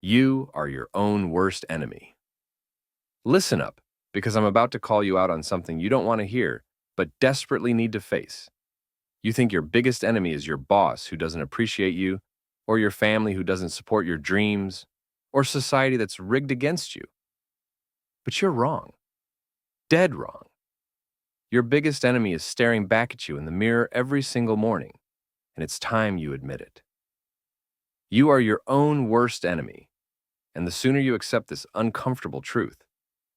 You are your own worst enemy. Listen up, because I'm about to call you out on something you don't want to hear, but desperately need to face. You think your biggest enemy is your boss who doesn't appreciate you, or your family who doesn't support your dreams, or society that's rigged against you. But you're wrong. Dead wrong. Your biggest enemy is staring back at you in the mirror every single morning, and it's time you admit it. You are your own worst enemy, and the sooner you accept this uncomfortable truth,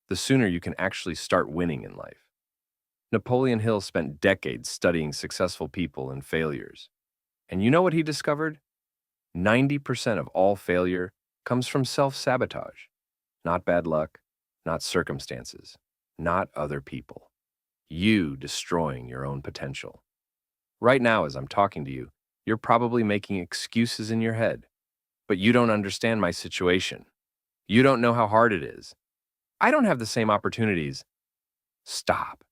the sooner you can actually start winning in life. Napoleon Hill spent decades studying successful people and failures. And you know what he discovered? 90% of all failure comes from self-sabotage. Not bad luck, not circumstances, not other people. You destroying your own potential. Right now, as I'm talking to you, you're probably making excuses in your head. But you don't understand my situation. You don't know how hard it is. I don't have the same opportunities. Stop.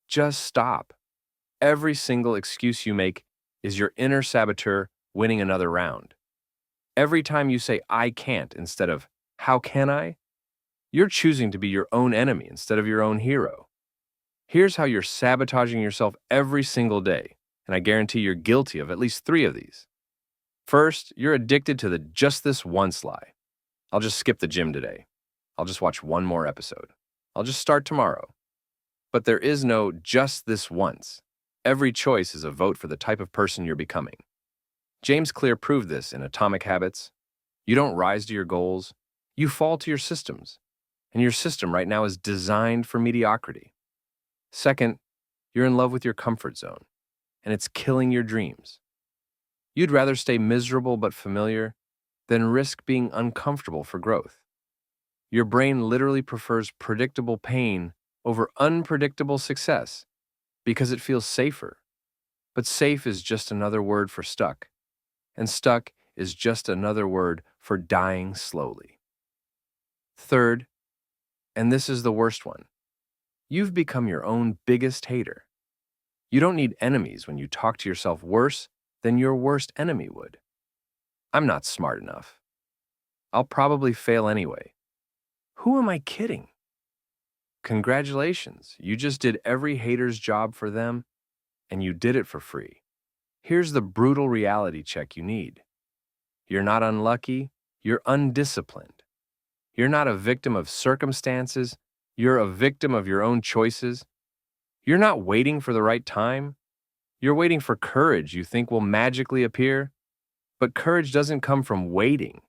Just stop. Every single excuse you make is your inner saboteur winning another round. Every time you say, I can't, instead of, how can I? You're choosing to be your own enemy instead of your own hero. Here's how you're sabotaging yourself every single day, and I guarantee you're guilty of at least 3 of these. First, you're addicted to the just this once lie. I'll just skip the gym today. I'll just watch one more episode. I'll just start tomorrow. But there is no just this once. Every choice is a vote for the type of person you're becoming. James Clear proved this in Atomic Habits. You don't rise to your goals, you fall to your systems. And your system right now is designed for mediocrity. Second, you're in love with your comfort zone, and it's killing your dreams. You'd rather stay miserable but familiar than risk being uncomfortable for growth. Your brain literally prefers predictable pain over unpredictable success because it feels safer. But safe is just another word for stuck, and stuck is just another word for dying slowly. Third, and this is the worst one, you've become your own biggest hater. You don't need enemies when you talk to yourself worse than your worst enemy would. I'm not smart enough. I'll probably fail anyway. Who am I kidding? Congratulations, you just did every hater's job for them, and you did it for free. Here's the brutal reality check you need. You're not unlucky, you're undisciplined. You're not a victim of circumstances, you're a victim of your own choices. You're not waiting for the right time, you're waiting for courage you think will magically appear. But courage doesn't come from waiting.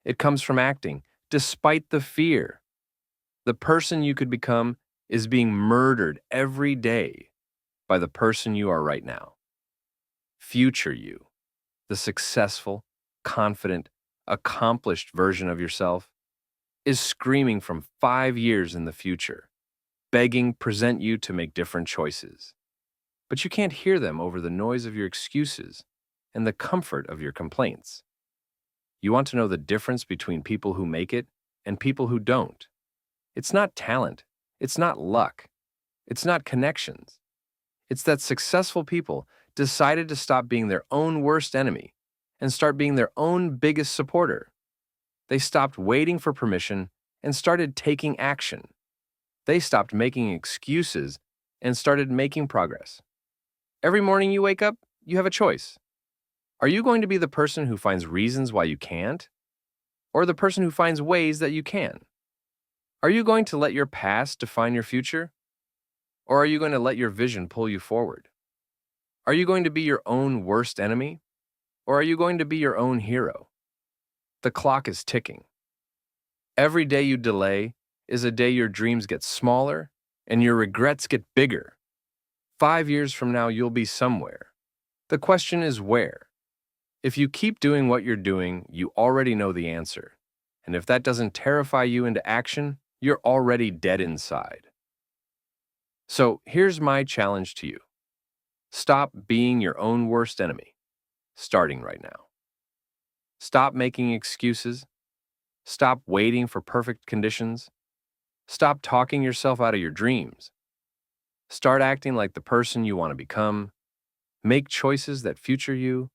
It comes from acting, despite the fear. The person you could become is being murdered every day by the person you are right now. Future you, the successful, confident, accomplished version of yourself, is screaming from 5 years in the future, begging present you to make different choices. But you can't hear them over the noise of your excuses and the comfort of your complaints. You want to know the difference between people who make it and people who don't. It's not talent, it's not luck, it's not connections. It's that successful people decided to stop being their own worst enemy and start being their own biggest supporter. They stopped waiting for permission and started taking action. They stopped making excuses and started making progress. Every morning you wake up, you have a choice. Are you going to be the person who finds reasons why you can't? Or the person who finds ways that you can? Are you going to let your past define your future? Or are you going to let your vision pull you forward? Are you going to be your own worst enemy? Or are you going to be your own hero? The clock is ticking. Every day you delay is a day your dreams get smaller and your regrets get bigger. 5 years from now, you'll be somewhere. The question is where? If you keep doing what you're doing, you already know the answer. And if that doesn't terrify you into action, you're already dead inside. So here's my challenge to you. Stop being your own worst enemy, starting right now. Stop making excuses. Stop waiting for perfect conditions. Stop talking yourself out of your dreams. Start acting like the person you want to become. Make choices that future you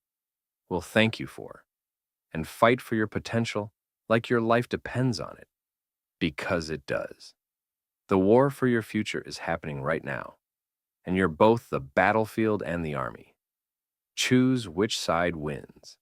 will thank you for, and fight for your potential like your life depends on it, because it does. The war for your future is happening right now, and you're both the battlefield and the army. Choose which side wins.